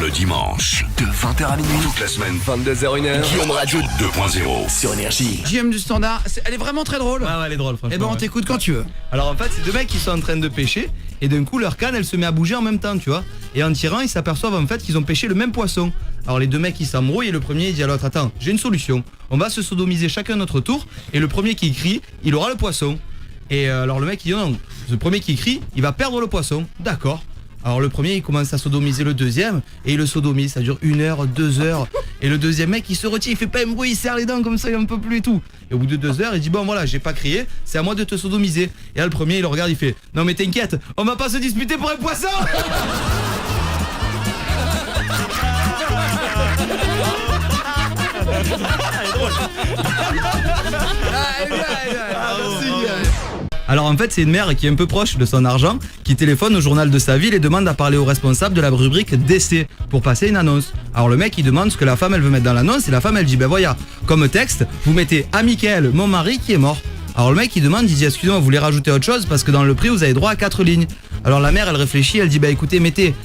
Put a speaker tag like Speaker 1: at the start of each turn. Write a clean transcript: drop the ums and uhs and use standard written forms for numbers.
Speaker 1: Le dimanche, de 20h à minuit, toute la semaine, 22h-1h, Guillaume Radio 2.0 sur Énergie.
Speaker 2: JM du Standard, elle est vraiment très drôle.
Speaker 3: Ouais, elle est drôle, franchement.
Speaker 2: Eh ben on t'écoute quand tu veux.
Speaker 3: Alors en fait, c'est deux mecs qui sont en train de pêcher et d'un coup leur canne elle se met à bouger en même temps, tu vois. Et en tirant, ils s'aperçoivent en fait qu'ils ont pêché le même poisson. Alors les deux mecs ils s'embrouillent et le premier il dit à l'autre attends, j'ai une solution. On va se sodomiser chacun notre tour et le premier qui crie, il aura le poisson. Et alors le mec il dit non, le premier qui crie, il va perdre le poisson. D'accord. Alors le premier il commence à sodomiser le deuxième et il le sodomise, ça dure 1 heure, 2 heures et le deuxième mec il se retient, il fait pas un bruit, il serre les dents comme ça, il en peut plus et tout. Et au bout de 2 heures il dit bon voilà j'ai pas crié, c'est à moi de te sodomiser. Et là le premier il le regarde, il fait non mais t'inquiète, on va pas se disputer pour un poisson. Alors en fait c'est une mère qui est un peu proche de son argent qui téléphone au journal de sa ville et demande à parler au responsable de la rubrique décès pour passer une annonce. Alors le mec il demande ce que la femme elle veut mettre dans l'annonce et la femme elle dit ben voilà, comme texte vous mettez à Mickaël mon mari qui est mort. Alors le mec il demande, il dit excusez-moi vous voulez rajouter autre chose parce que dans le prix vous avez droit à 4 lignes. Alors la mère elle réfléchit, elle dit bah écoutez mettez